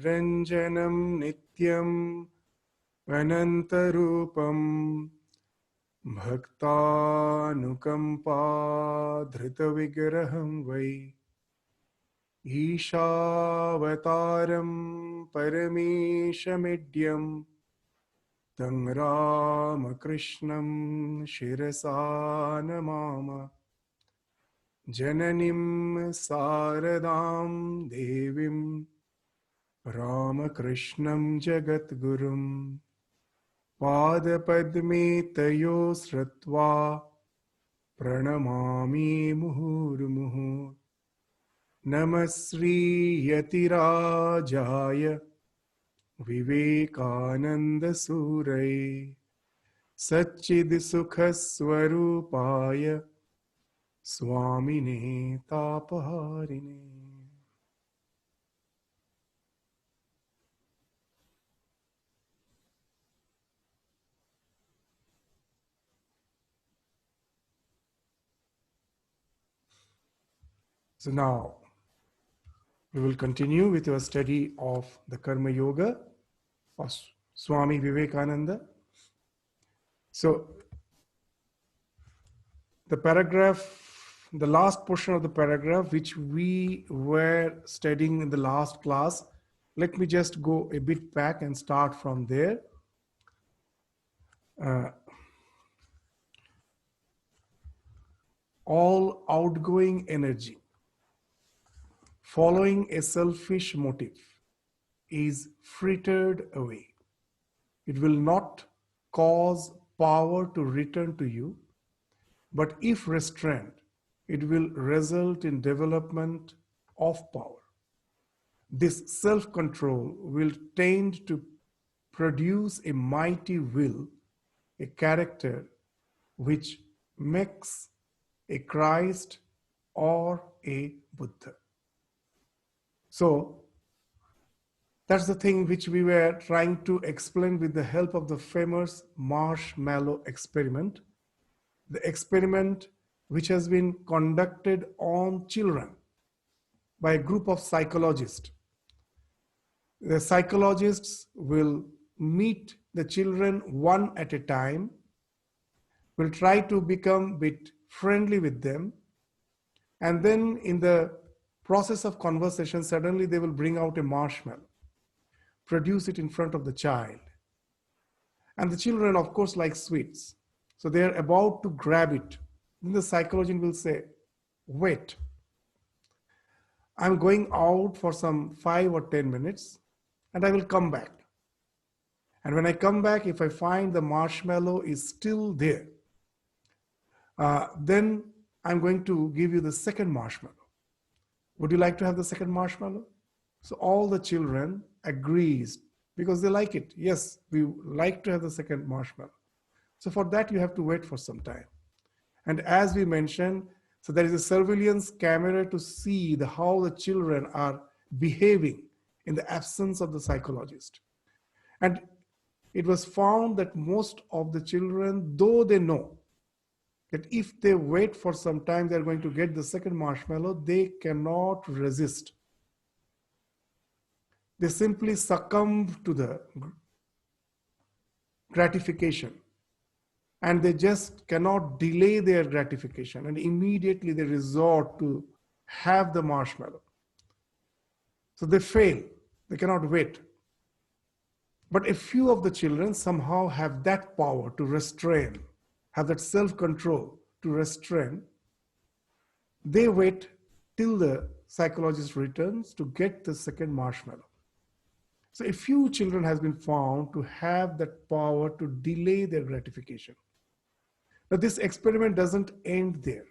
Niranjanam Nityam Anantarupam Bhaktanukampa Dhritavigraham Vai Ishavataram Parameshamidyam Tang Ramakrishnam Shirasa Namama Jananim Saradam Devim Ramakrishnam Jagatgurum Padapadme Tayo Sratva Pranamami Muhurmuhur Namasri Yatirajaya Vivekananda Surai Satchid Sukhaswarupaya Swami Tapaharine. So now we will continue with our study of the Karma Yoga of Swami Vivekananda. So the last portion of the paragraph which we were studying in the last class, let me just go a bit back and start from there. All outgoing energy following a selfish motive is frittered away. It will not cause power to return to you, but if restrained, it will result in development of power. This self-control will tend to produce a mighty will, a character which makes a Christ or a Buddha. So that's the thing which we were trying to explain with the help of the famous marshmallow experiment. The experiment which has been conducted on children by a group of psychologists. The psychologists will meet the children one at a time, will try to become a bit friendly with them, and then in the process of conversation, suddenly they will bring out a marshmallow, produce it in front of the child. And the children, of course, like sweets. So they are about to grab it. Then the psychologist will say, wait, I'm going out for some 5 or 10 minutes and I will come back. And when I come back, if I find the marshmallow is still there, then I'm going to give you the second marshmallow. Would you like to have the second marshmallow? So all the children agrees because they like it. Yes, we like to have the second marshmallow. So for that, you have to wait for some time. And as we mentioned, so there is a surveillance camera to see how the children are behaving in the absence of the psychologist. And it was found that most of the children, though they know that if they wait for some time, they're going to get the second marshmallow, they cannot resist. They simply succumb to the gratification and they just cannot delay their gratification and immediately they resort to have the marshmallow. So they fail, they cannot wait. But a few of the children somehow have that power to restrain, have that self-control to restrain. They wait till the psychologist returns to get the second marshmallow. So a few children has been found to have that power to delay their gratification. But this experiment doesn't end there.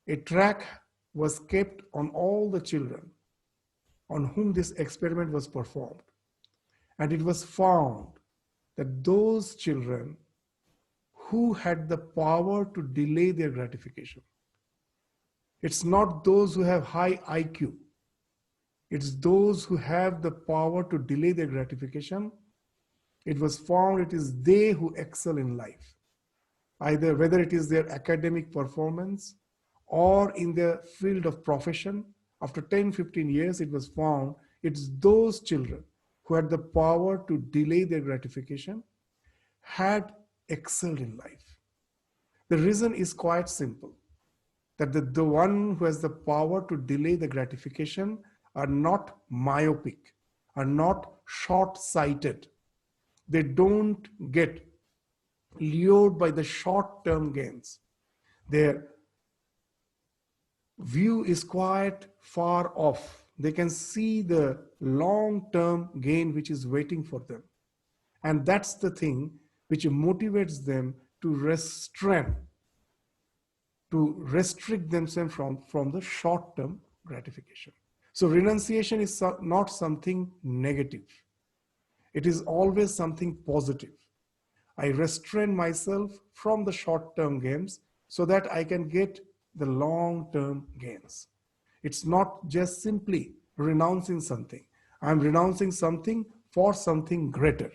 A track was kept on all the children on whom this experiment was performed. And it was found that those children who had the power to delay their gratification, it's not those who have high IQ, it's those who have the power to delay their gratification. It was found it is they who excel in life, either whether it is their academic performance or in their field of profession. After 10, 15 years, it was found It's those children who had the power to delay their gratification had excelled in life. The reason is quite simple, that the one who has the power to delay the gratification are not myopic, are not short-sighted. They don't get lured by the short-term gains. Their view is quite far off. They can see the long-term gain which is waiting for them. And that's the thing which motivates them to restrict themselves from the short-term gratification. So renunciation is not something negative. It is always something positive. I restrain myself from the short-term gains so that I can get the long-term gains. It's not just simply renouncing something. I'm renouncing something for something greater.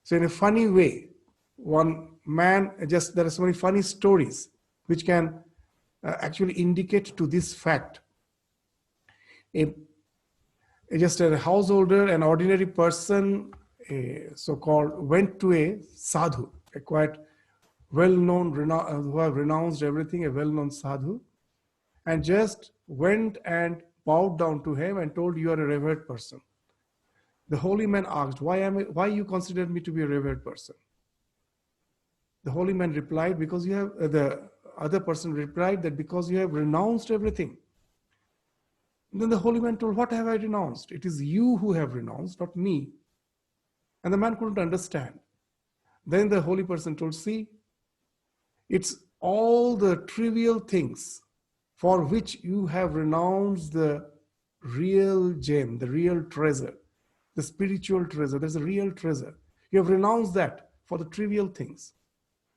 So in a funny way, one man, there are so many funny stories which can actually indicate to this fact. Just a householder, an ordinary person, so-called, went to a sadhu, a quite well-known, who have renounced everything, a well-known sadhu, and just went and bowed down to him and told, you are a revered person. The holy man asked, why you consider me to be a revered person? The holy man replied, because you have, the other person replied that because you have renounced everything. And then the holy man told, what have I renounced? It is you who have renounced, not me. And the man couldn't understand. Then the holy person told, see, it's all the trivial things for which you have renounced the real gem, the real treasure, the spiritual treasure. There's a real treasure. You have renounced that for the trivial things.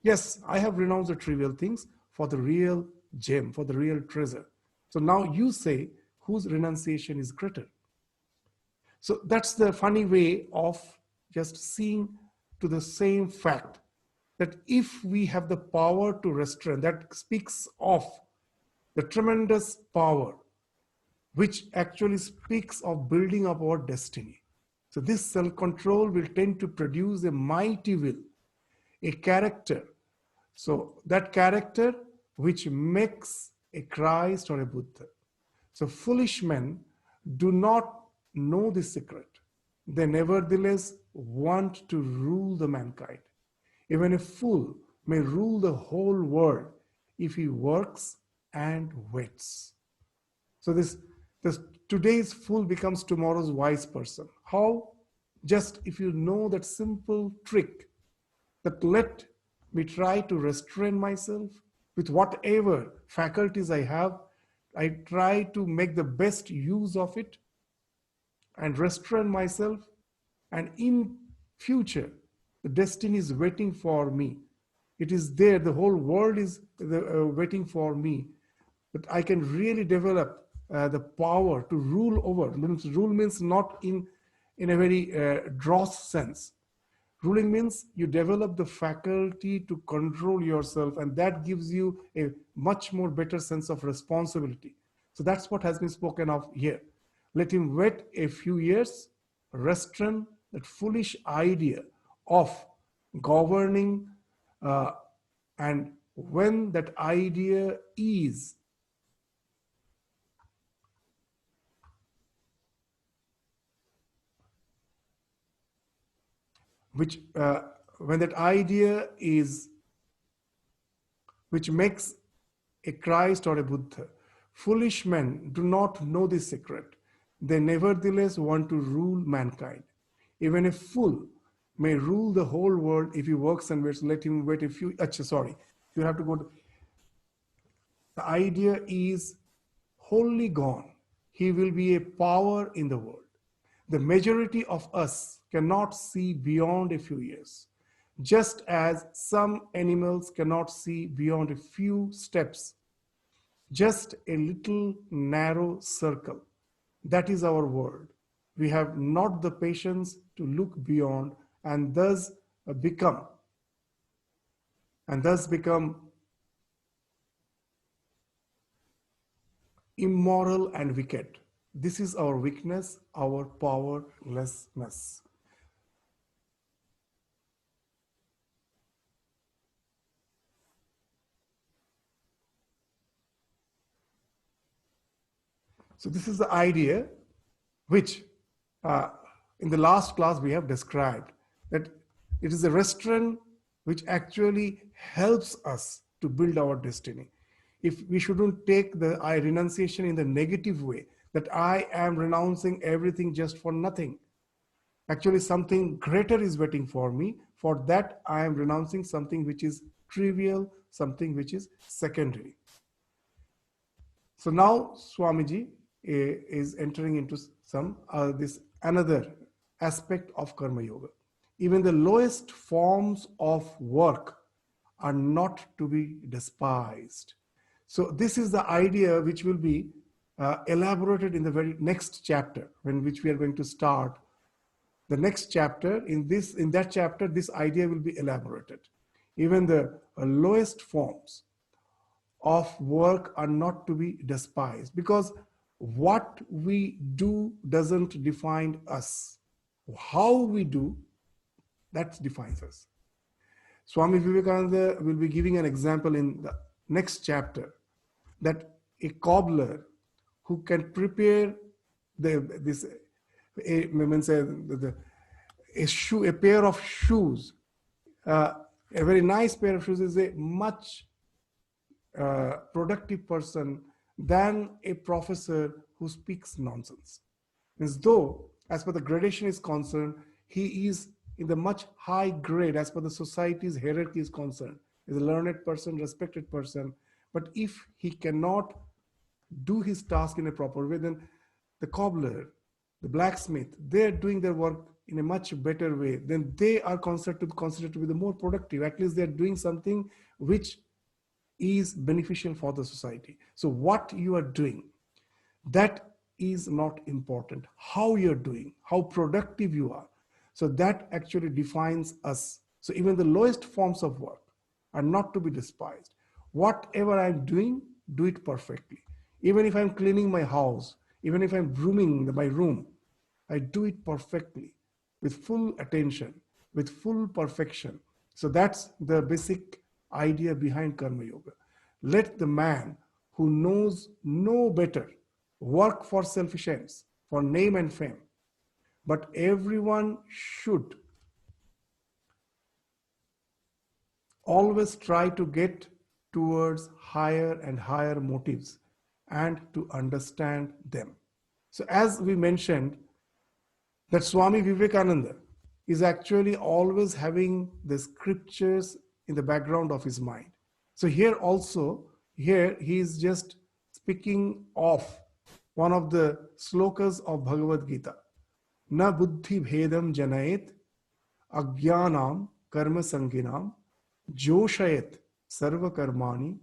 Yes, I have renounced the trivial things for the real gem, for the real treasure. So now you say whose renunciation is greater. So that's the funny way of just seeing to the same fact that if we have the power to restrain, that speaks of the tremendous power which actually speaks of building up our destiny. So this self-control will tend to produce a mighty will, a character. So that character which makes a Christ or a Buddha. So foolish men do not know this secret. They nevertheless want to rule the mankind. Even a fool may rule the whole world if he works and waits. So this today's fool becomes tomorrow's wise person. How? Just if you know that simple trick, that let me try to restrain myself with whatever faculties I have. I try to make the best use of it and restrain myself, and in future the destiny is waiting for me. It is there, the whole world is waiting for me, that I can really develop the power to rule over. Rule means not in a very dross sense. Ruling means you develop the faculty to control yourself, and that gives you a much more better sense of responsibility. So that's what has been spoken of here. Let him wait a few years, restrain that foolish idea of governing, and when that idea is when that idea is which makes a Christ or a Buddha. Foolish men do not know this secret. They nevertheless want to rule mankind. Even a fool may rule the whole world if he works and waits. Let him wait a few. Sorry, you have to go to. The idea is wholly gone. He will be a power in the world. The majority of us cannot see beyond a few years, just as some animals cannot see beyond a few steps. Just a little narrow circle. That is our world. We have not the patience to look beyond, and thus become immoral and wicked. This is our weakness, our powerlessness. So this is the idea which in the last class we have described, that it is a restraint which actually helps us to build our destiny. If we shouldn't take the I renunciation in the negative way, that I am renouncing everything just for nothing. Actually, something greater is waiting for me. For that, I am renouncing something which is trivial, something which is secondary. So now Swamiji is entering into some this another aspect of Karma Yoga. Even the lowest forms of work are not to be despised. So this is the idea which will be elaborated in the very next chapter, when which we are going to start. The next chapter, in that chapter, this idea will be elaborated. Even the lowest forms of work are not to be despised, because what we do doesn't define us. How we do, that defines us. Swami Vivekananda will be giving an example in the next chapter, that a cobbler who can prepare a pair of shoes, a very nice pair of shoes is a much productive person than a professor who speaks nonsense. Means though, as per the gradation is concerned, he is in the much high grade as per the society's hierarchy is concerned. Is a learned person, respected person. But if he cannot do his task in a proper way, then the cobbler, the blacksmith, they're doing their work in a much better way. Then they are considered to be the more productive. At least they're doing something which is beneficial for the society. So what you are doing, that is not important. How you're doing, how productive you are. So that actually defines us. So even the lowest forms of work are not to be despised. Whatever I'm doing, do it perfectly. Even if I'm cleaning my house, even if I'm grooming my room, I do it perfectly, with full attention, with full perfection. So that's the basic idea behind Karma Yoga. Let the man who knows no better work for selfish ends, for name and fame. But everyone should always try to get towards higher and higher motives and to understand them. So as we mentioned, that Swami Vivekananda is actually always having the scriptures in the background of his mind. So here he is just speaking of one of the slokas of Bhagavad Gita. Na buddhi bhedam janayet agyanam karma sanginam joshayet sarva karmani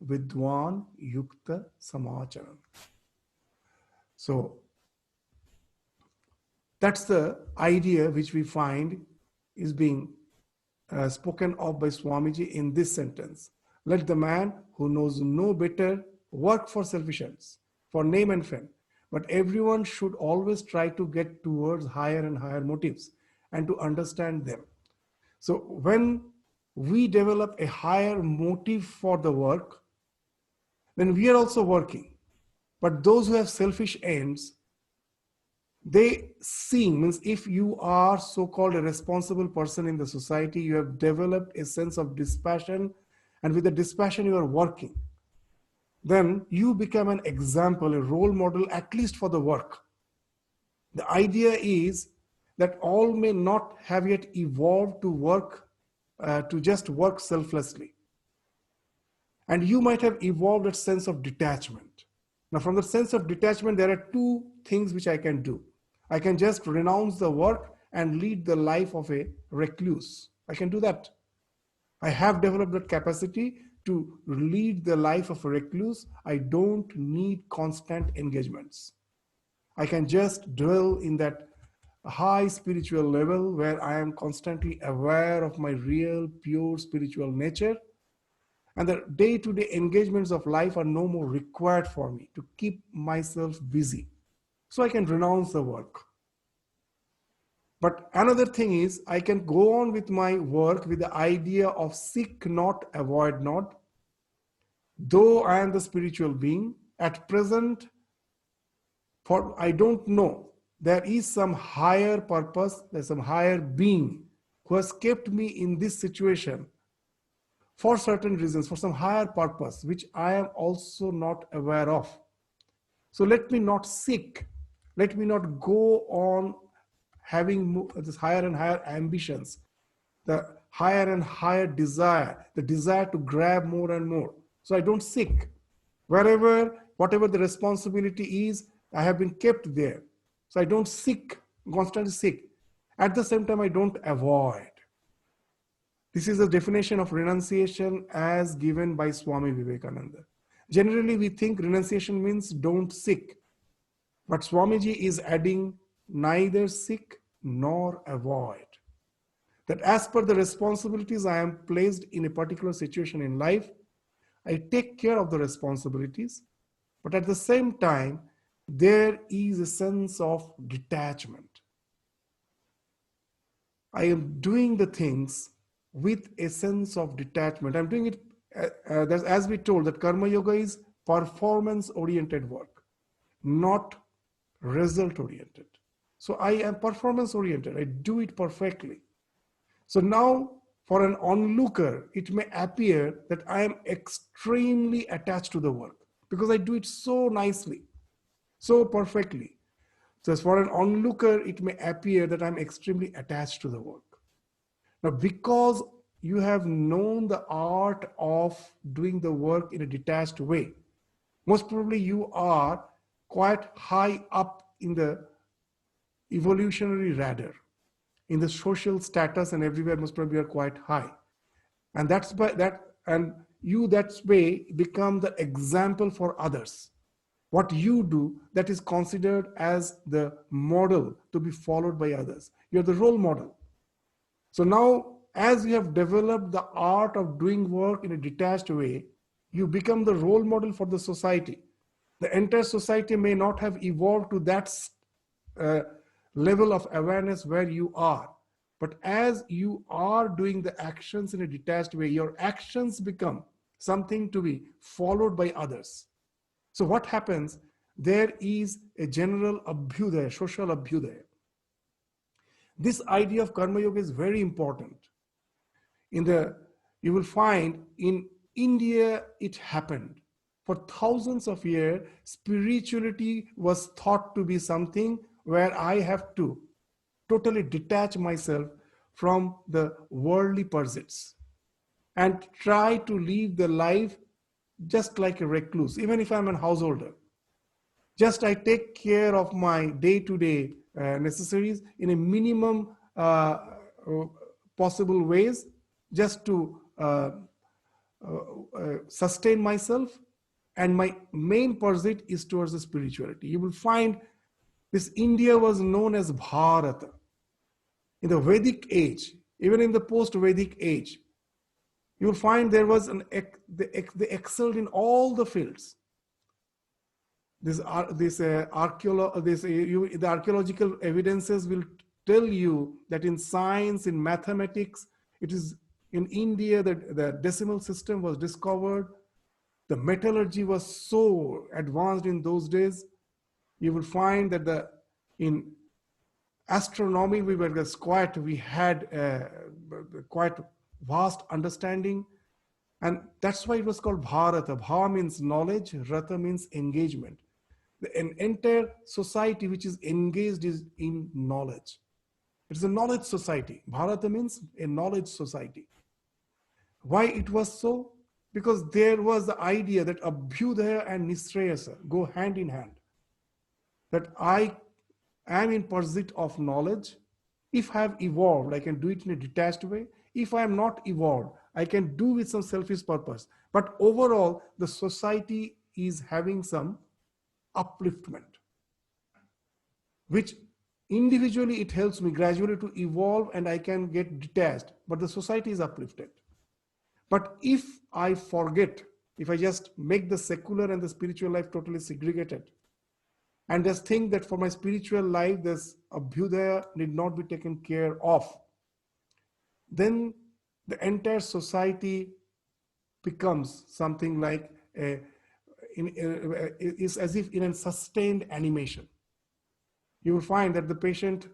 vidwan yukta samacharam. So that's the idea which we find is being spoken of by Swamiji in this sentence. Let the man who knows no better work for selfish ends, for name and fame. But everyone should always try to get towards higher and higher motives and to understand them. So when we develop a higher motive for the work, then we are also working. But those who have selfish ends, they seem, means if you are so-called a responsible person in the society, you have developed a sense of dispassion, and with the dispassion you are working, then you become an example, a role model, at least for the work. The idea is that all may not have yet evolved to work, to just work selflessly. And you might have evolved a sense of detachment. Now, from the sense of detachment, there are two things which I can do. I can just renounce the work and lead the life of a recluse. I can do that. I have developed that capacity to lead the life of a recluse. I don't need constant engagements. I can just dwell in that high spiritual level where I am constantly aware of my real, pure spiritual nature. And the day-to-day engagements of life are no more required for me to keep myself busy. So I can renounce the work. But another thing is, I can go on with my work with the idea of seek not, avoid not. Though I am the spiritual being, at present, for I don't know, there is some higher purpose, there's some higher being who has kept me in this situation for certain reasons, for some higher purpose, which I am also not aware of. So let me not seek, let me not go on having this higher and higher ambitions, the higher and higher desire, the desire to grab more and more. So I don't seek. Wherever, whatever the responsibility is, I have been kept there. So I don't seek, constantly seek. At the same time, I don't avoid. This is the definition of renunciation as given by Swami Vivekananda. Generally, we think renunciation means don't seek. But Swamiji is adding neither seek nor avoid. That as per the responsibilities I am placed in a particular situation in life, I take care of the responsibilities, but at the same time, there is a sense of detachment. I am doing the things with a sense of detachment. I'm doing it, as we told, that Karma Yoga is performance-oriented work, not result-oriented. So I am performance-oriented. I do it perfectly. So now, for an onlooker, it may appear that I am extremely attached to the work because I do it so nicely, so perfectly. So as for an onlooker, it may appear that I'm extremely attached to the work. Now, because you have known the art of doing the work in a detached way, most probably you are quite high up in the evolutionary ladder, in the social status, and everywhere most probably are quite high. And that's by that, and you that way become the example for others. What you do, that is considered as the model to be followed by others. You're the role model. So now, as you have developed the art of doing work in a detached way, you become the role model for the society. The entire society may not have evolved to that level of awareness where you are. But as you are doing the actions in a detached way, your actions become something to be followed by others. So what happens? There is a general abhyudaya, social abhyudaya. This idea of karma yoga is very important. You will find in India it happened. For thousands of years, spirituality was thought to be something where I have to totally detach myself from the worldly pursuits and try to live the life just like a recluse, even if I'm a householder. Just I take care of my day-to-day necessaries in a minimum possible ways, just to sustain myself, and my main pursuit is towards the spirituality. You will find this India was known as Bharata. In the Vedic age, even in the post-Vedic age, you will find there was they excelled in all the fields. The archaeological evidences will tell you that in science, in mathematics, it is in India that the decimal system was discovered. The metallurgy was so advanced in those days. You will find that in astronomy we had quite vast understanding, and that's why it was called Bharata. Bha means knowledge, Rata means engagement. An entire society which is engaged is in knowledge. It's a knowledge society. Bharata means a knowledge society. Why it was so? Because there was the idea that Abhyudaya and Nishreyasa go hand in hand. That I am in pursuit of knowledge. If I have evolved, I can do it in a detached way. If I am not evolved, I can do with some selfish purpose. But overall, the society is having some upliftment, which individually it helps me gradually to evolve and I can get detached, but the society is uplifted. But if I forget, if I just make the secular and the spiritual life totally segregated, and just think that for my spiritual life, this abhyudaya need not be taken care of, then the entire society becomes something like is as if in a sustained animation. You will find that the patient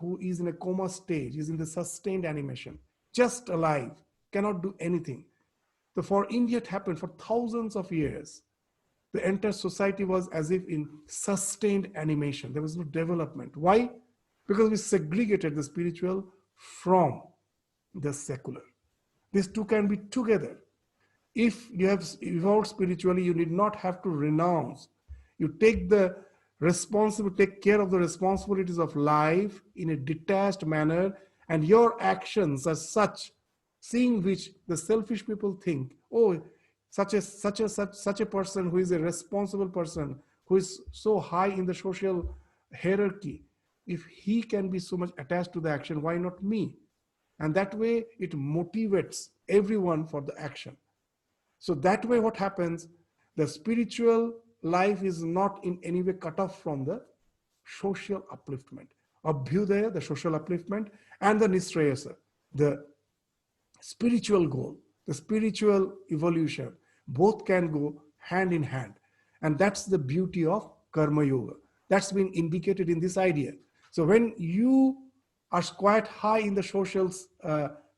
who is in a coma stage is in the sustained animation, just alive, cannot do anything. So for India, it happened for thousands of years. The entire society was as if in sustained animation. There was no development. Why? Because we segregated the spiritual from the secular. These two can be together. If you have evolved spiritually, you need not have to renounce. You take care of the responsibilities of life in a detached manner, and your actions are such, seeing which the selfish people think, oh, such a person who is a responsible person, who is so high in the social hierarchy, if he can be so much attached to the action, why not me? And that way it motivates everyone for the action. So that way what happens, the spiritual life is not in any way cut off from the social upliftment. Abhyudaya, the social upliftment, and the Nishrayasa, the spiritual goal, the spiritual evolution, both can go hand in hand. And that's the beauty of Karma Yoga. That's been indicated in this idea. So when you are quite high in the social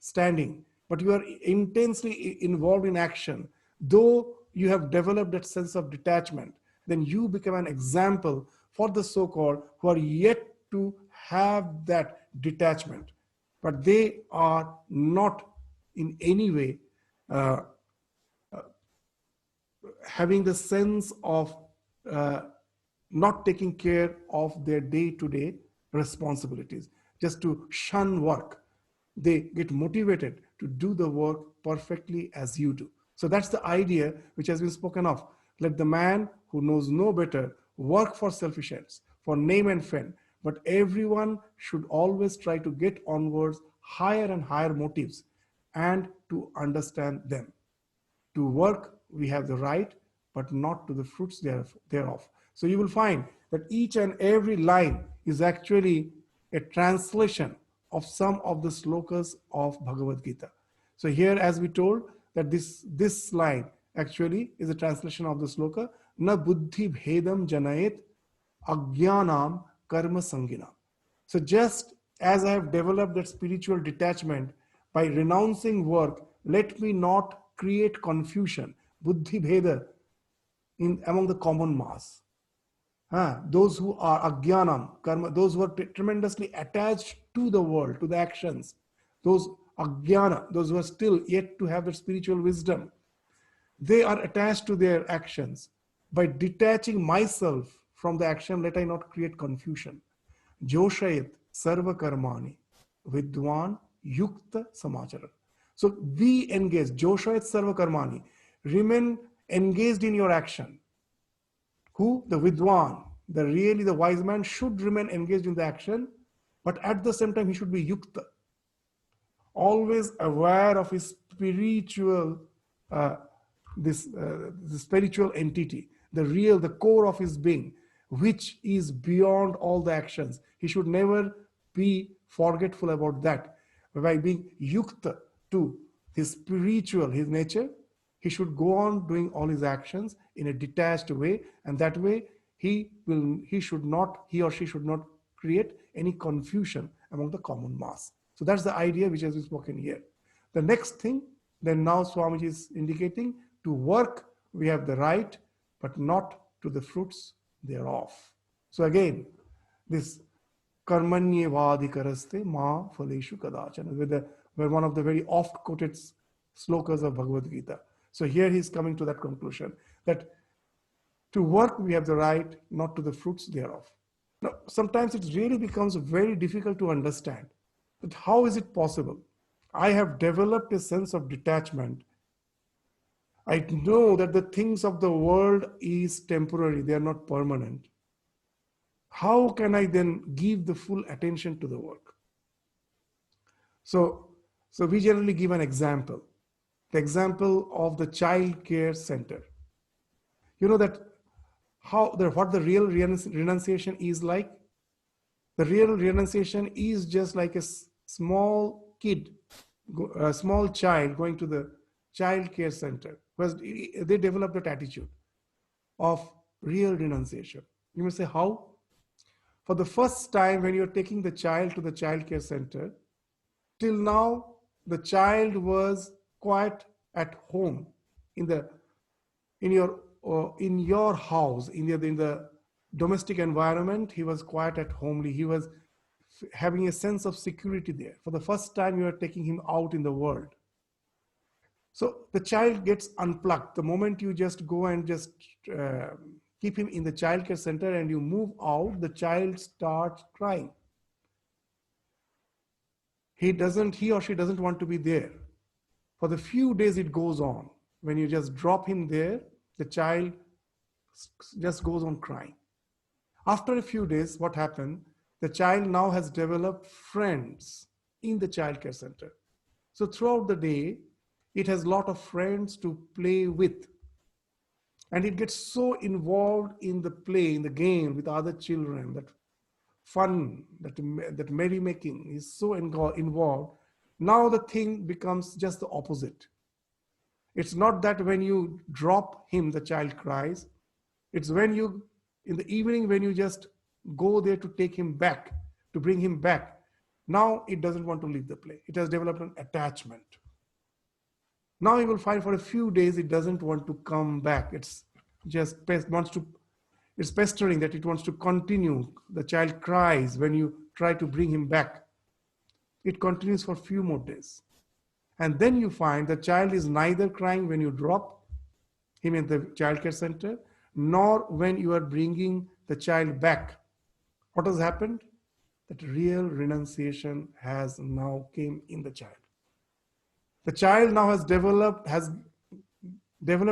standing, but you are intensely involved in action, though you have developed that sense of detachment, then you become an example for the so-called who are yet to have that detachment, but they are not in any way having the sense of not taking care of their day-to-day responsibilities, just to shun work. They get motivated to do the work perfectly as you do. So that's the idea which has been spoken of. Let the man who knows no better work for selfish ends, for name and fame, but everyone should always try to get onwards higher and higher motives and to understand them. To work, we have the right, but not to the fruits thereof. So you will find that each and every line is actually a translation of some of the slokas of Bhagavad Gita. So here, as we told, that this line actually is a translation of the sloka, na buddhi bhedam janayet ajnanam karma sangina. So just as I have developed that spiritual detachment by renouncing work, let me not create confusion, buddhi bheda, among the common mass. Those who are ajnanam, karma, those who are tremendously attached to the world, to the actions, those ajnana, those who are still yet to have the spiritual wisdom, they are attached to their actions. By detaching myself from the action, let I not create confusion. Joshayat sarva karmani vidwan yukta samachara. So be engaged. Joshayat sarva karmani. Remain engaged in your action. Who? The vidwan, the wise man should remain engaged in the action, but at the same time he should be yukta, always aware of his spiritual, the spiritual entity, the core of his being, which is beyond all the actions. He should never be forgetful about that. By being yukta to his spiritual, his nature, he should go on doing all his actions in a detached way, and that way he or she should not create any confusion among the common mass. So that's the idea which has been spoken here. The next thing, then now Swamiji is indicating, to work we have the right, but not to the fruits thereof. So again, this karmanyevadhikaraste ma phaleshu kadachana, were one of the very oft quoted slokas of Bhagavad Gita. So here he is coming to that conclusion, that to work we have the right, not to the fruits thereof. Now, sometimes it really becomes very difficult to understand that how is it possible? I have developed a sense of detachment. I know that the things of the world is temporary, they are not permanent. How can I then give the full attention to the work? So we generally give an example. The example of the child care center. You know that what the real renunciation is like. The real renunciation is just like a small kid, a small child going to the child care center, because they develop that attitude of real renunciation. You may say, how? For the first time, when you're taking the child to the child care center, till now, the child was quite at home in the in your house, in the domestic environment. He was quite at homely. He was having a sense of security there. For the first time, you are taking him out in the world. So the child gets unplugged. The moment you just go and just uh, keep him in the child care center and you move out, the child starts crying. He or she doesn't want to be there. For the few days it goes on. When you just drop him there, the child just goes on crying. After a few days, what happened? The child now has developed friends in the child care center. So throughout the day, it has a lot of friends to play with. And it gets so involved in the play, in the game with other children, that fun, that merrymaking is so involved. Now the thing becomes just the opposite. It's not that when you drop him, the child cries. It's when you, in the evening, when you just go there to take him back, to bring him back, now it doesn't want to leave the play. It has developed an attachment. Now you will find for a few days it doesn't want to come back. It's just it's pestering that it wants to continue. The child cries when you try to bring him back. It continues for a few more days. And then you find the child is neither crying when you drop him in the child care center, nor when you are bringing the child back. What has happened? That real renunciation has now came in the child. The child now has developed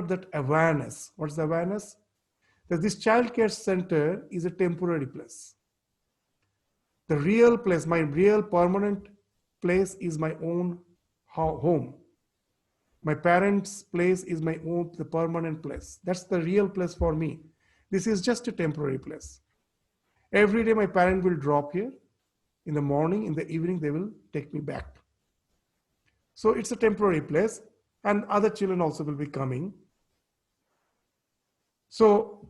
that awareness. What's the awareness? That this child care center is a temporary place. The real place, my real permanent place, is my own home. My parents' place is the permanent place. That's the real place for me. This is just a temporary place. Every day my parent will drop here. In the morning, in the evening, they will take me back. So it's a temporary place, and other children also will be coming. So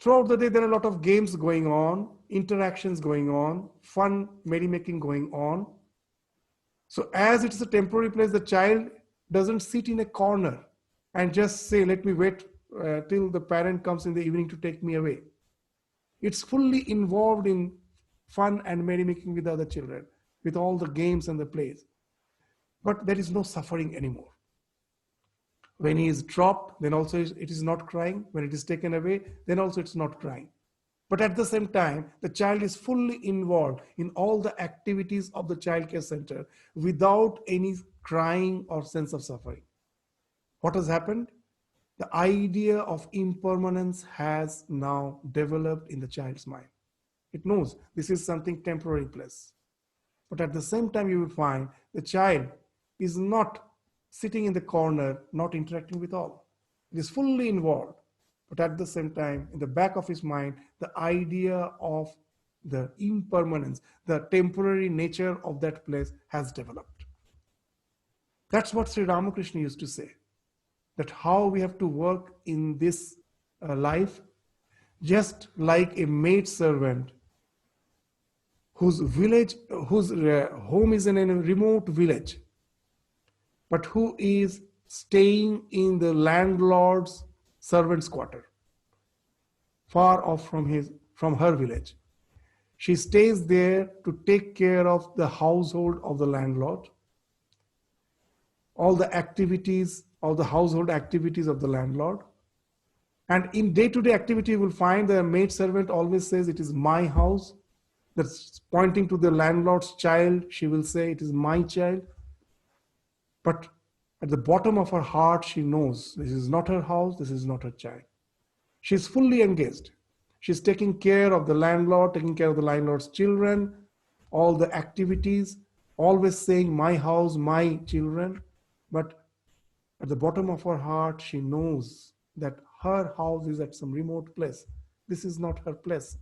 throughout the day, there are a lot of games going on, interactions going on, fun, merrymaking going on. So as it is a temporary place, the child doesn't sit in a corner and just say, let me wait till the parent comes in the evening to take me away. It's fully involved in fun and merrymaking with other children, with all the games and the plays. But there is no suffering anymore. When he is dropped, then also it is not crying. When it is taken away, then also it's not crying. But at the same time, the child is fully involved in all the activities of the child care center without any crying or sense of suffering. What has happened? The idea of impermanence has now developed in the child's mind. It knows this is something temporary place. But at the same time, you will find the child is not sitting in the corner, not interacting with all. It is fully involved. But at the same time, in the back of his mind, the idea of the impermanence, the temporary nature of that place has developed. That's what Sri Ramakrishna used to say, that how we have to work in this life, just like a maid servant whose home is in a remote village, but who is staying in the landlord's servant's quarter, far off from her village. She stays there to take care of the household of the landlord, all the activities, all the household activities of the landlord. And in day-to-day activity, you will find the maid servant always says, it is my house. That's pointing to the landlord's child. She will say, it is my child. But at the bottom of her heart, she knows this is not her house, this is not her child. She's fully engaged. She's taking care of the landlord, taking care of the landlord's children, all the activities, always saying, my house, my children. But at the bottom of her heart, she knows that her house is at some remote place. This is not her place.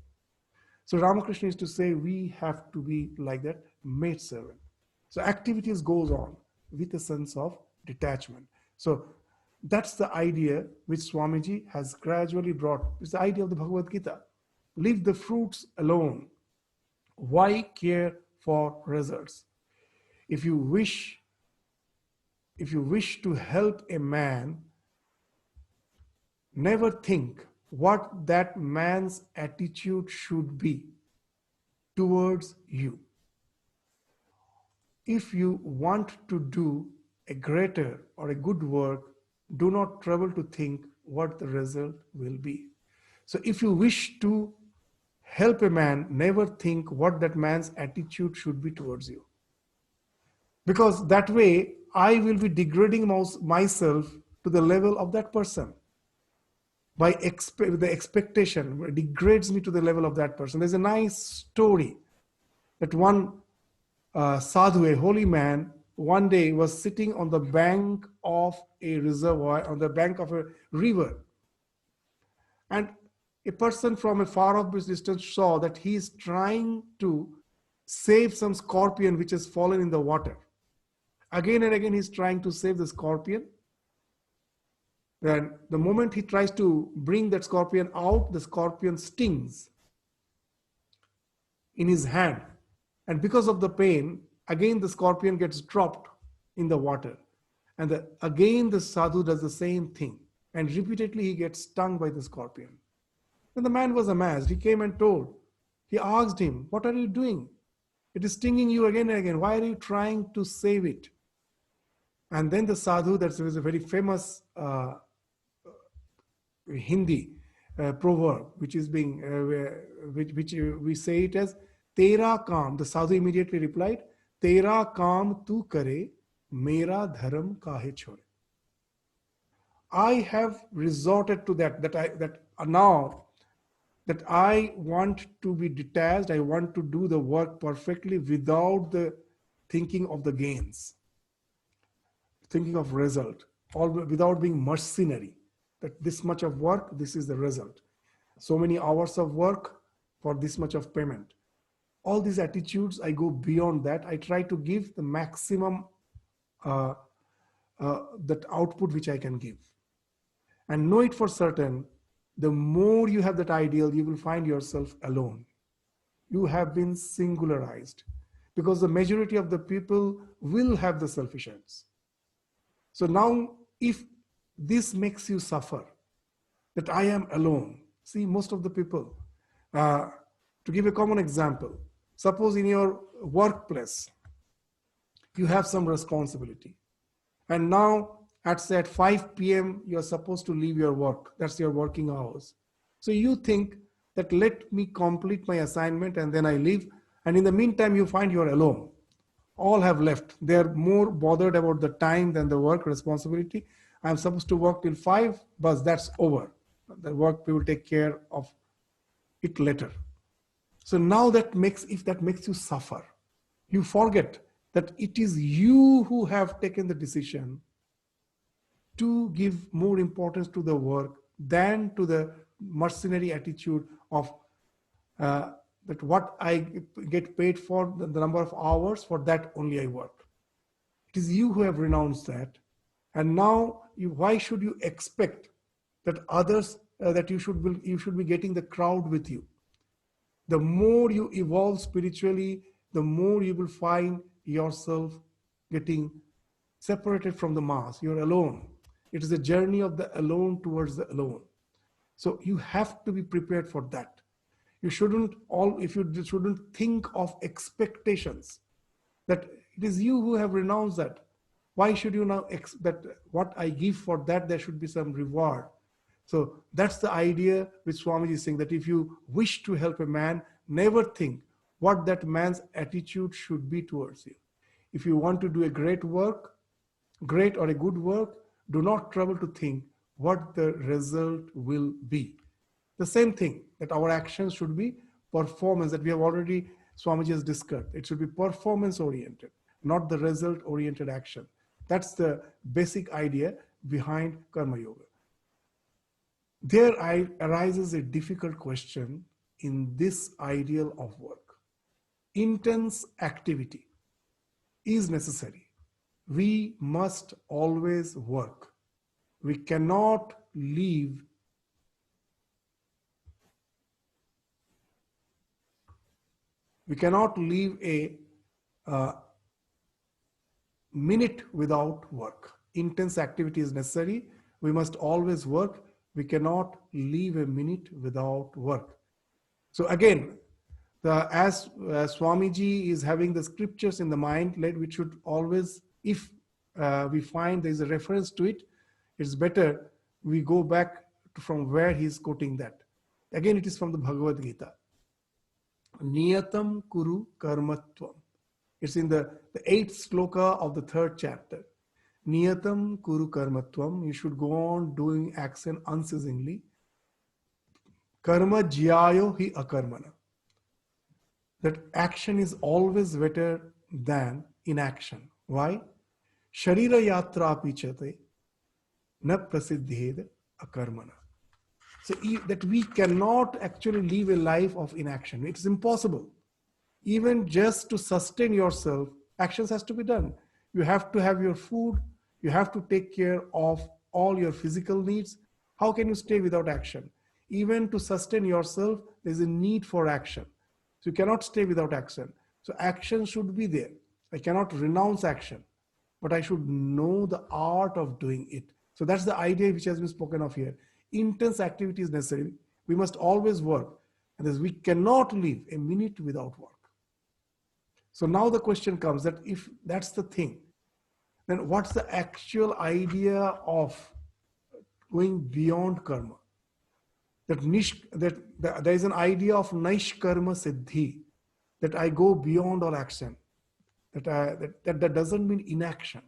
So Ramakrishna is to say we have to be like that maid servant. So activities goes on with a sense of detachment. So that's the idea which Swamiji has gradually brought. It's the idea of the Bhagavad Gita. Leave the fruits alone. Why care for results? If you wish, if you wish to help a man, never think what that man's attitude should be towards you. If you want to do a greater or a good work, do not trouble to think what the result will be. So if you wish to help a man, never think what that man's attitude should be towards you. Because that way, I will be degrading myself to the level of that person. By the expectation, degrades me to the level of that person. There's a nice story that one sadhu, a holy man, one day was sitting on the bank of a reservoir, on the bank of a river. And a person from a far off distance saw that he is trying to save some scorpion which has fallen in the water. Again and again, he's trying to save the scorpion. Then the moment he tries to bring that scorpion out, the scorpion stings in his hand. And because of the pain, again the scorpion gets dropped in the water. And again the sadhu does the same thing. And repeatedly he gets stung by the scorpion. Then the man was amazed. He came and told. He asked him, what are you doing? It is stinging you again and again. Why are you trying to save it? And then the sadhu, that was a very famous Hindi proverb, which is being, which we say it as, Tera kaam. The sadhu immediately replied, Tera kaam tu kare, mera dharam kahe chhore. I have resorted to that now that I want to be detached, I want to do the work perfectly without the thinking of the gains, thinking of result, all without being mercenary. That this much of work, this is the result. So many hours of work for this much of payment. All these attitudes, I go beyond that. I try to give the maximum that output which I can give. And know it for certain, the more you have that ideal, you will find yourself alone. You have been singularized because the majority of the people will have the selfish ends. So now, if this makes you suffer, that I am alone. See, most of the people, to give a common example, suppose in your workplace, you have some responsibility. And now, at 5 p.m., you're supposed to leave your work. That's your working hours. So you think that let me complete my assignment and then I leave. And in the meantime, you find you're alone. All have left. They're more bothered about the time than the work responsibility. I'm supposed to work till 5, but that's over. The work we will take care of it later. So now if that makes you suffer, you forget that it is you who have taken the decision to give more importance to the work than to the mercenary attitude of that what I get paid for, the number of hours, for that only I work. It is you who have renounced that. And now, why should you expect that others, that you should be getting the crowd with you? The more you evolve spiritually, the more you will find yourself getting separated from the mass. You're alone. It is a journey of the alone towards the alone. So you have to be prepared for that. You shouldn't think of expectations, that it is you who have renounced that. Why should you now expect what I give for that, there should be some reward? So that's the idea which Swamiji is saying, that if you wish to help a man, never think what that man's attitude should be towards you. If you want to do a great work, great or a good work, do not trouble to think what the result will be. The same thing, that our actions should be performance, that we have already, Swamiji has discussed. It should be performance oriented, not the result oriented action. That's the basic idea behind Karma Yoga. There arises a difficult question in this ideal of work. Intense activity is necessary. We must always work. We cannot leave a uh, minute without work. Intense activity is necessary. We must always work. We cannot leave a minute without work. So again, as Swamiji is having the scriptures in the mind, we should always, if we find there is a reference to it, it's better we go back from where he is quoting that. Again, it is from the Bhagavad Gita. Niyatam kuru karmatvam. It's in the 8th sloka of the 3rd chapter. Niyatam kuru karmatvam. You should go on doing action unceasingly. Karma jyayo hi akarmana. That action is always better than inaction. Why? Sharira yatra pichate na prasiddhed akarmana. So that we cannot actually live a life of inaction. It's impossible. Even just to sustain yourself, actions has to be done. You have to have your food. You have to take care of all your physical needs. How can you stay without action? Even to sustain yourself, there's a need for action. So you cannot stay without action. So action should be there. I cannot renounce action, but I should know the art of doing it. So that's the idea which has been spoken of here. Intense activity is necessary. We must always work. And we cannot live a minute without work. So now the question comes that if that's the thing, then what's the actual idea of going beyond karma? That there is an idea of naishkarma siddhi, that I go beyond all action. That doesn't mean inaction.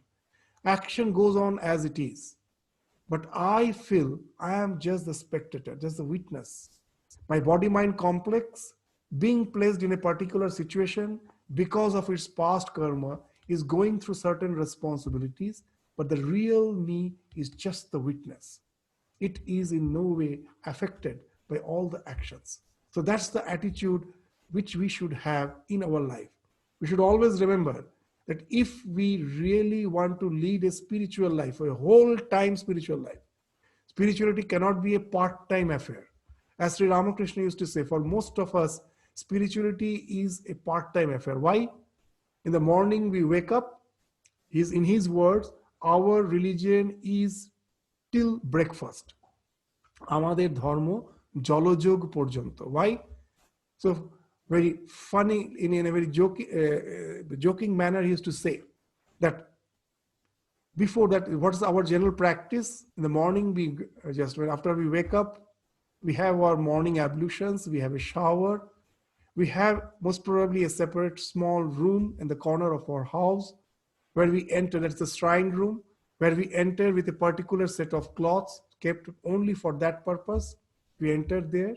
Action goes on as it is. But I feel I am just the spectator, just the witness. My body-mind complex, being placed in a particular situation because of its past karma, is going through certain responsibilities, but the real me is just the witness. It is in no way affected by all the actions. So that's the attitude which we should have in our life. We should always remember that if we really want to lead a spiritual life, a whole time spiritual life, spirituality cannot be a part-time affair. As Sri Ramakrishna used to say, for most of us, spirituality is a part-time affair. Why? In the morning we wake up, in his words, our religion is till breakfast. Amader dharma jalojog porjanto. Why? So very funny, in a very joking manner, he used to say that before that, what is our general practice? In the morning, after we wake up, we have our morning ablutions, we have a shower, we have most probably a separate small room in the corner of our house where we enter. That's the shrine room, where we enter with a particular set of cloths kept only for that purpose. We enter there.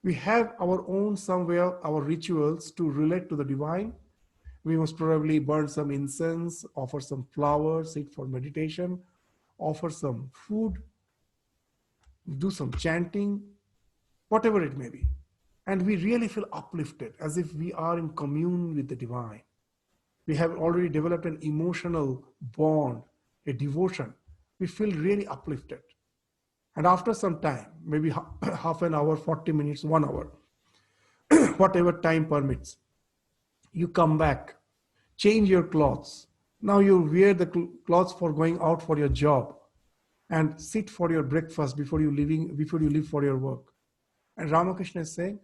We have our own somewhere, our rituals to relate to the divine. We must probably burn some incense, offer some flowers, sit for meditation, offer some food, do some chanting, whatever it may be. And we really feel uplifted, as if we are in commune with the divine. We have already developed an emotional bond, a devotion. We feel really uplifted. And after some time, maybe half an hour, 40 minutes, 1 hour, whatever time permits, you come back, change your clothes. Now you wear the clothes for going out for your job and sit for your breakfast before you leave for your work. And Ramakrishna is saying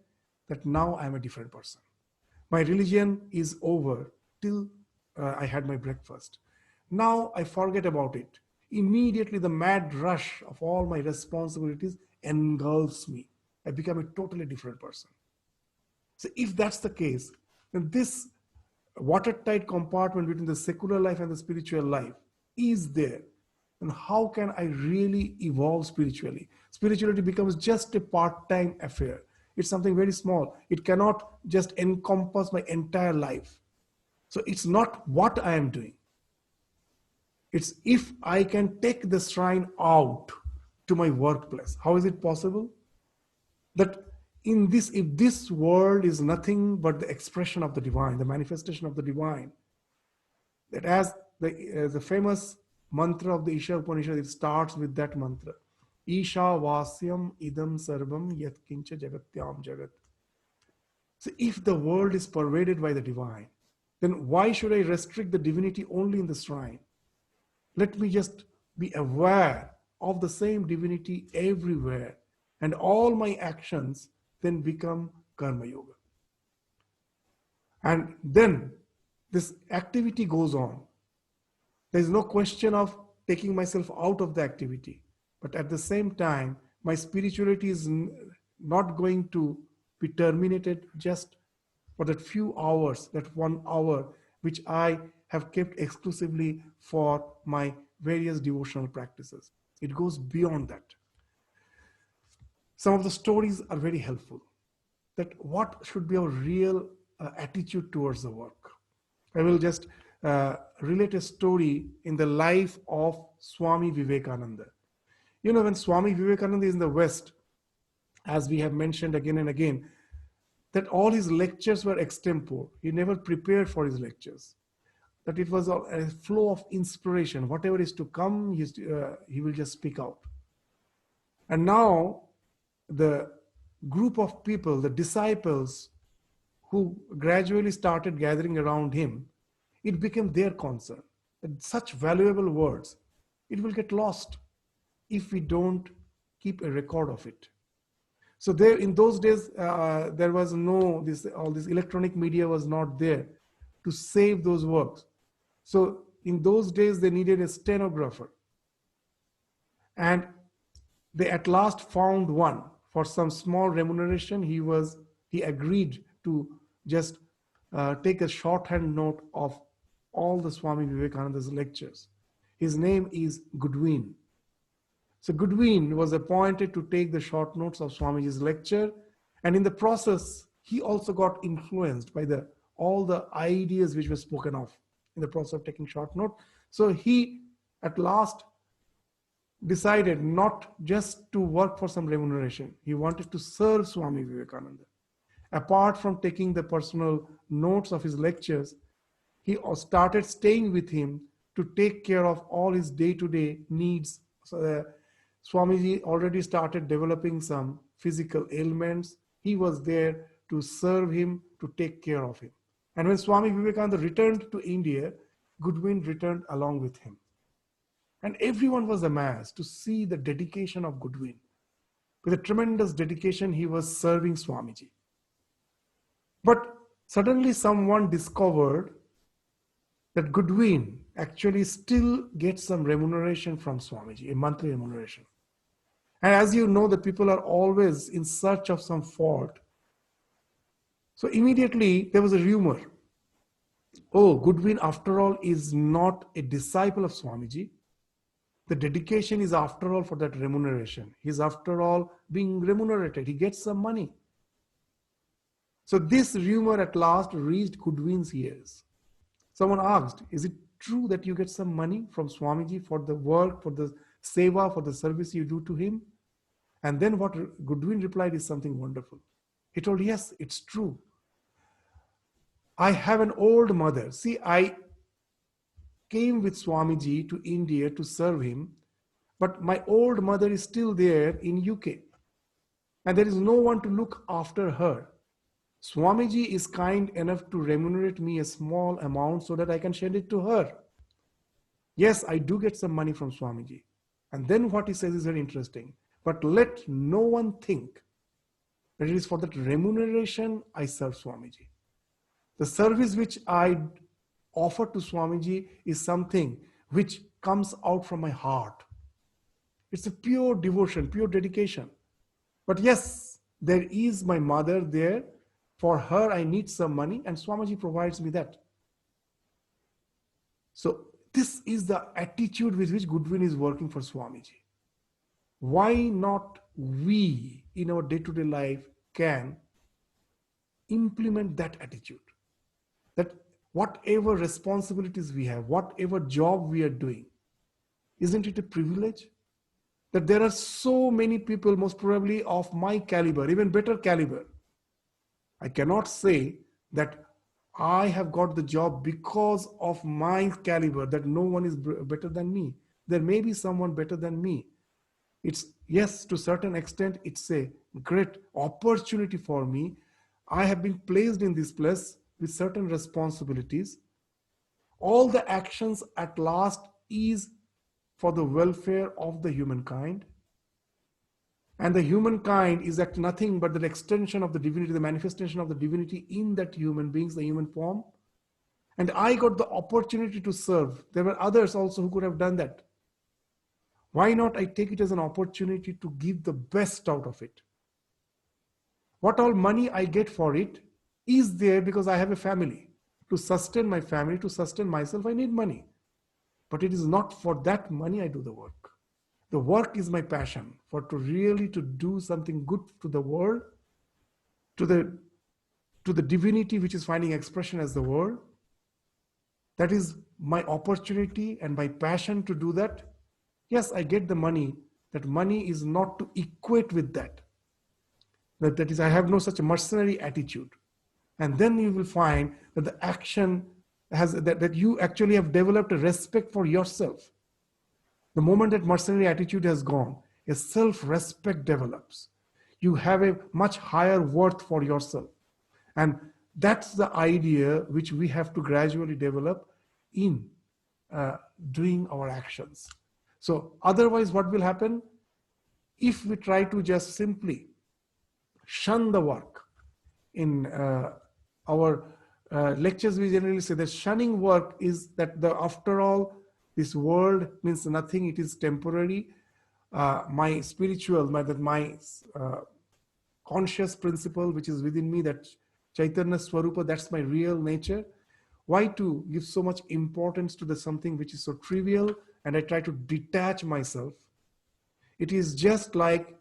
that now I am a different person. My religion is over till I had my breakfast. Now I forget about it. Immediately the mad rush of all my responsibilities engulfs me. I become a totally different person. So if that's the case, then this watertight compartment between the secular life and the spiritual life is there. And how can I really evolve spiritually? Spirituality becomes just a part-time affair. It's something very small. It cannot just encompass my entire life. So it's not what I am doing. It's if I can take the shrine out, to my workplace. How is it possible? That in this, if this world is nothing but the expression of the divine, the manifestation of the divine, that as the famous mantra of the Isha Upanishad, it starts with that mantra. Isha Vasyam Idam Sarvam Yat Kincha Jagatyam Jagat. So if the world is pervaded by the divine, then why should I restrict the divinity only in the shrine? Let me just be aware of the same divinity everywhere, and all my actions then become karma yoga. And then this activity goes on. There is no question of taking myself out of the activity. But at the same time, my spirituality is not going to be terminated just for that few hours, that 1 hour, which I have kept exclusively for my various devotional practices. It goes beyond that. Some of the stories are very helpful. That what should be our real attitude towards the work. I will just relate a story in the life of Swami Vivekananda. You know, when Swami Vivekananda is in the West, as we have mentioned again and again, that all his lectures were extempore. He never prepared for his lectures. That it was a flow of inspiration. Whatever is to come, he will just speak out. And now the group of people, the disciples who gradually started gathering around him, it became their concern that such valuable words, it will get lost if we don't keep a record of it. So there, in those days, there was no, all this electronic media was not there to save those works. So in those days, they needed a stenographer. And they at last found one. For some small remuneration, he agreed to just take a shorthand note of all the Swami Vivekananda's lectures. His name is Goodwin. So Goodwin was appointed to take the short notes of Swamiji's lecture, and in the process, he also got influenced by all the ideas which were spoken of in the process of taking short note. So he at last decided not just to work for some remuneration. He wanted to serve Swami Vivekananda. Apart from taking the personal notes of his lectures, he started staying with him to take care of all his day-to-day needs. So Swamiji already started developing some physical ailments. He was there to serve him, to take care of him. And when Swami Vivekananda returned to India, Goodwin returned along with him. And everyone was amazed to see the dedication of Goodwin. With a tremendous dedication, he was serving Swamiji. But suddenly someone discovered that Goodwin actually still gets some remuneration from Swamiji, a monthly remuneration. And as you know, the people are always in search of some fault. So immediately there was a rumor. Oh, Goodwin after all is not a disciple of Swamiji. The dedication is after all for that remuneration. He's after all being remunerated. He gets some money. So this rumor at last reached Goodwin's ears. Someone asked, is it true that you get some money from Swamiji for the work, for the seva, for the service you do to him? And then what Goodwin replied is something wonderful. He told, yes, it's true. I have an old mother. See, I came with Swamiji to India to serve him, but my old mother is still there in UK. And there is no one to look after her. Swamiji is kind enough to remunerate me a small amount so that I can send it to her. Yes, I do get some money from Swamiji. And then what he says is very interesting. But let no one think that it is for that remuneration I serve Swamiji. The service which I offer to Swamiji is something which comes out from my heart. It's a pure devotion, pure dedication. But yes, there is my mother there. For her, I need some money, and Swamiji provides me that. So this is the attitude with which Goodwin is working for Swamiji. Why not we, in our day-to-day life, can implement that attitude? That whatever responsibilities we have, whatever job we are doing, isn't it a privilege? that there are so many people, most probably of my caliber, even better caliber. I cannot say that I have got the job because of my caliber, that no one is better than me. There may be someone better than me. It's, yes, to a certain extent, it's a great opportunity for me. I have been placed in this place with certain responsibilities. All the actions at last is for the welfare of the humankind. And the humankind is at nothing but the extension of the divinity, the manifestation of the divinity in that human beings, the human form. And I got the opportunity to serve. There were others also who could have done that. Why not I take it as an opportunity to give the best out of it? What all money I get for it is there because I have a family. To sustain my family, to sustain myself, I need money. But it is not for that money I do the work. The work is my passion, for to really to do something good to the world, to the divinity which is finding expression as the world. That is my opportunity and my passion to do that. Yes, I get the money. That money is not to equate with that. That is, I have no such a mercenary attitude. And then you will find that the action has that you actually have developed a respect for yourself. The moment that mercenary attitude has gone, a self-respect develops. You have a much higher worth for yourself. And that's the idea which we have to gradually develop in doing our actions. So otherwise, what will happen? If we try to just simply shun the work, in our lectures, we generally say that shunning work is that after all, this world means nothing, it is temporary. My spiritual, my conscious principle, which is within me, that Chaitanya Swarupa, that's my real nature. Why to give so much importance to the something which is so trivial, and I try to detach myself? It is just like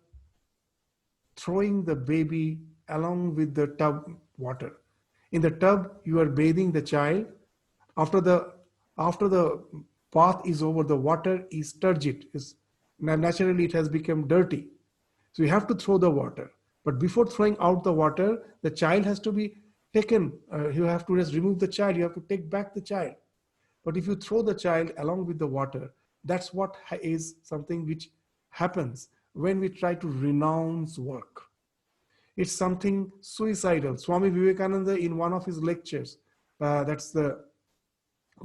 throwing the baby along with the tub water. In the tub, you are bathing the child. After the bath is over, the water is turgid. Naturally, it has become dirty. So you have to throw the water. But before throwing out the water, the child has to be taken. You have to just remove the child. You have to take back the child. But if you throw the child along with the water, that's what is something which happens when we try to renounce work. It's something suicidal. Swami Vivekananda, in one of his lectures, that's the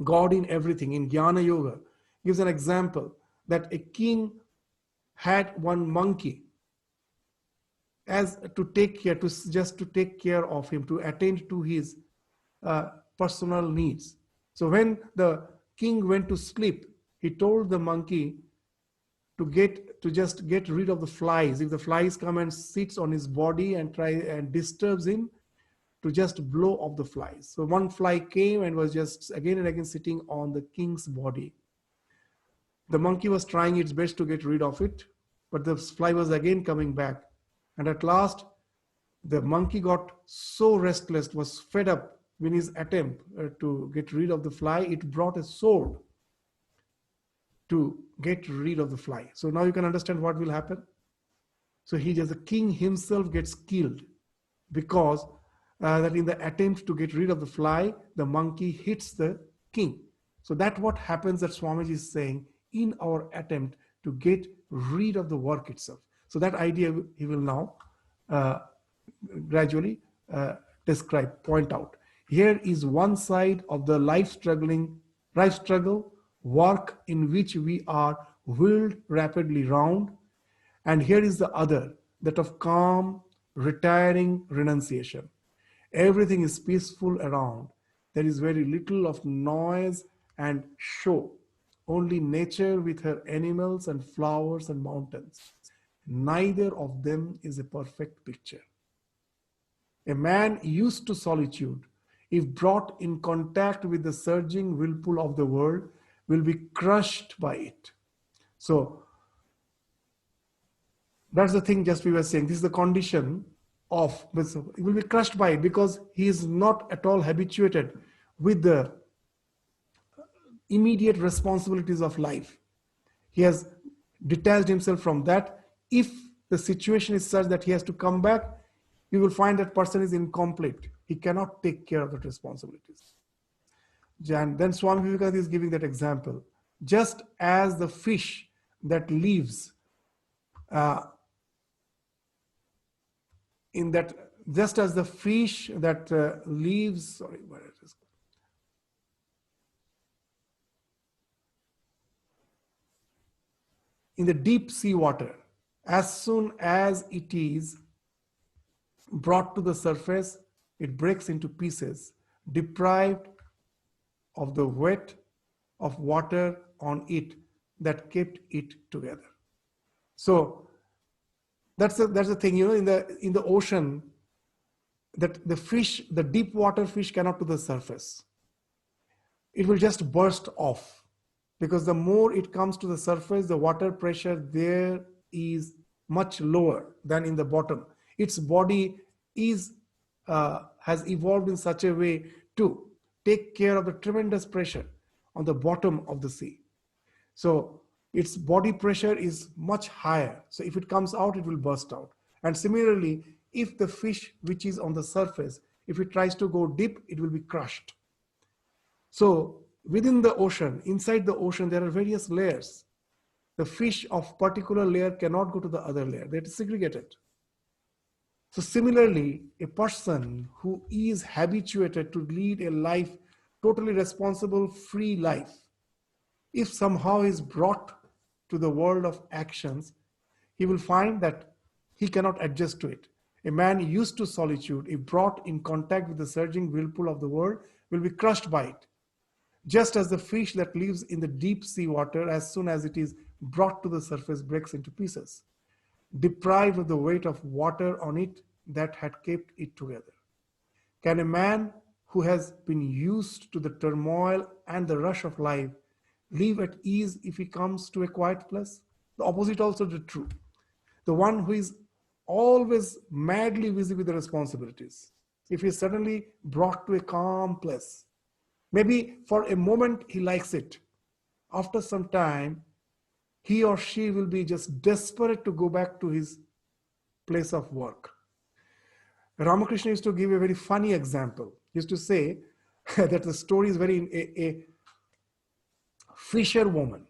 God in everything, in Jnana Yoga, gives an example that a king had one monkey as to take care, to take care of him, to attend to his personal needs. So when the king went to sleep, he told the monkey to just get rid of the flies. If the flies come and sits on his body and try and disturbs him, to just blow off the flies. So one fly came and was just again and again sitting on the king's body. The monkey was trying its best to get rid of it, but the fly was again coming back. And at last, the monkey got so restless, was fed up in his attempt to get rid of the fly. It brought a sword to get rid of the fly. So now you can understand what will happen. So the king himself gets killed because that in the attempt to get rid of the fly, the monkey hits the king. So that's what happens, that Swamiji is saying, in our attempt to get rid of the work itself. So that idea he will now gradually point out. Here is one side of the life struggle, work in which we are whirled rapidly round. And here is the other, that of calm, retiring renunciation. Everything is peaceful around. There is very little of noise and show. Only nature with her animals and flowers and mountains. Neither of them is a perfect picture. A man used to solitude, if brought in contact with the surging whirlpool of the world, will be crushed by it. So that's the thing just we were saying. This is the condition of, he will be crushed by it because he is not at all habituated with the immediate responsibilities of life. He has detached himself from that. If the situation is such that he has to come back, you will find that person is incomplete. He cannot take care of the responsibilities. And then Swami Vivekananda is giving that example. Just as the fish that lives uh, in that, just as the fish that lives, sorry, where it is, in the deep sea water, as soon as it is brought to the surface, it breaks into pieces, deprived of the weight of water on it that kept it together. So that's the thing, in the ocean, that the fish, the deep water fish cannot to the surface. It will just burst off, because the more it comes to the surface, the water pressure there is much lower than in the bottom. Its body is has evolved in such a way to take care of the tremendous pressure on the bottom of the sea. So its body pressure is much higher. So if it comes out, it will burst out. And similarly, if the fish which is on the surface, if it tries to go deep, it will be crushed. So within the ocean, inside the ocean, there are various layers. The fish of particular layer cannot go to the other layer. They are segregated. So similarly, a person who is habituated to lead a life, totally responsible, free life, if somehow is brought to the world of actions, he will find that he cannot adjust to it. A man used to solitude, if brought in contact with the surging whirlpool of the world, will be crushed by it. Just as the fish that lives in the deep sea water, as soon as it is brought to the surface, breaks into pieces, deprived of the weight of water on it that had kept it together. Can a man who has been used to the turmoil and the rush of life live at ease if he comes to a quiet place? The opposite also is true. The one who is always madly busy with the responsibilities, if he is suddenly brought to a calm place, maybe for a moment he likes it. After some time, he or she will be just desperate to go back to his place of work. Ramakrishna used to give a very funny example. He used to say that the story is very a fisherwoman.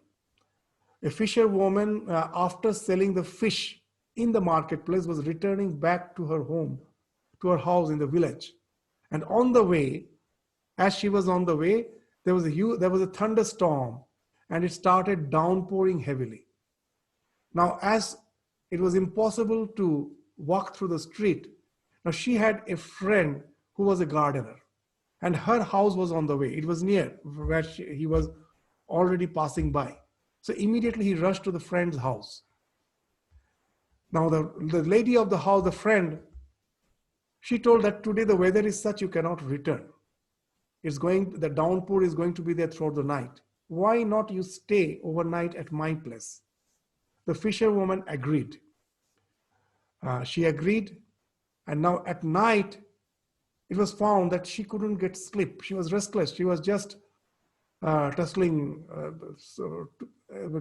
A fisherwoman, after selling the fish in the marketplace, was returning back to her home, to her house in the village. And on the way, as she was on the way, there was a thunderstorm, and it started downpouring heavily. Now, as it was impossible to walk through the street, now she had a friend who was a gardener, and her house was on the way. It was near where he was already passing by. So immediately he rushed to the friend's house. Now the lady of the house, the friend, she told that today the weather is such you cannot return. The downpour is going to be there throughout the night. Why not you stay overnight at my place? The fisherwoman agreed. She agreed, and now at night, it was found that she couldn't get sleep. She was restless. She was just tussling,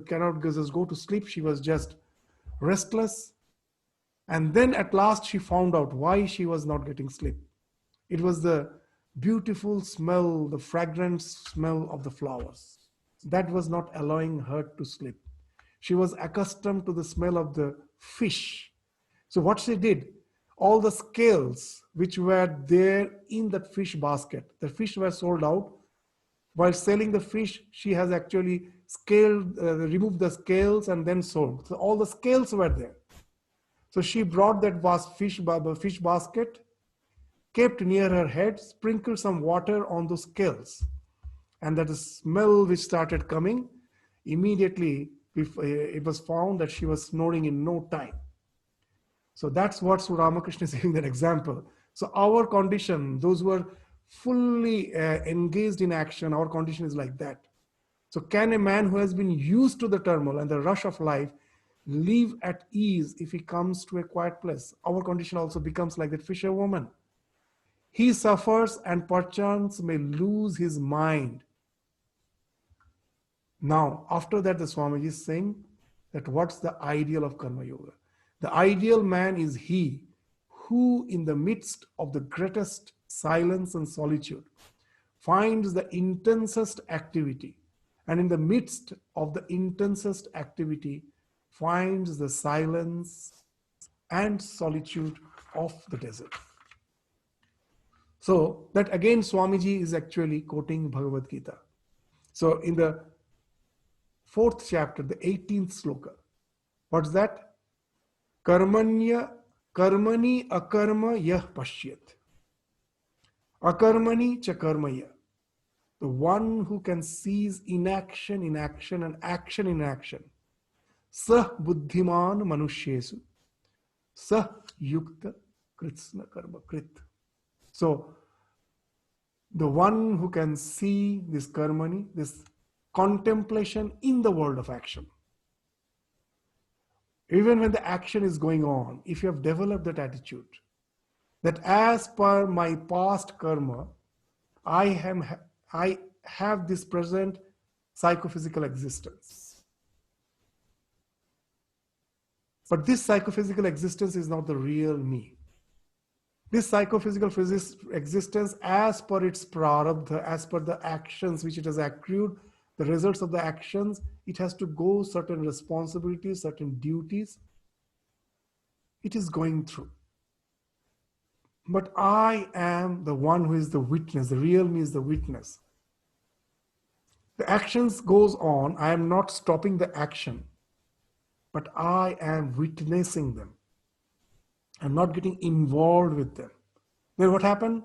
cannot just go to sleep. She was just restless. And then at last she found out why she was not getting sleep. It was the beautiful smell, the fragrant smell of the flowers. That was not allowing her to sleep. She was accustomed to the smell of the fish. So what she did, all the scales which were there in that fish basket, the fish were sold out. While selling the fish, she has actually removed the scales and then sold. So all the scales were there. So she brought that fish basket, kept near her head, sprinkled some water on those scales. And that the smell which started coming, immediately it was found that she was snoring in no time. So that's what Sri Ramakrishna is giving that example. So our condition, those who are fully engaged in action, our condition is like that. So can a man who has been used to the turmoil and the rush of life live at ease if he comes to a quiet place? Our condition also becomes like that fisherwoman. He suffers and perchance may lose his mind. Now, after that, the Swamiji is saying that what's the ideal of Karma Yoga. The ideal man is he who, in the midst of the greatest silence and solitude, finds the intensest activity, and in the midst of the intensest activity, finds the silence and solitude of the desert. So, that again, Swamiji is actually quoting Bhagavad Gita. So, in the fourth chapter, the 18th sloka, what's that? Karmanya karmani akarma yah pashyat. Akarmani cha karmaya. The one who can seize inaction in action and action in action. Sah buddhiman manushyesu. Sah yukta kritsna karma krit. So, the one who can see this karmani, this contemplation in the world of action. Even when the action is going on, if you have developed that attitude, that as per my past karma, I have this present psychophysical existence. But this psychophysical existence is not the real me. This psychophysical existence, as per its prarabdha, as per the actions which it has accrued, the results of the actions, it has to go certain responsibilities, certain duties. It is going through. But I am the one who is the witness. The real me is the witness. The actions goes on. I am not stopping the action, but I am witnessing them. I'm not getting involved with them. Then what happened?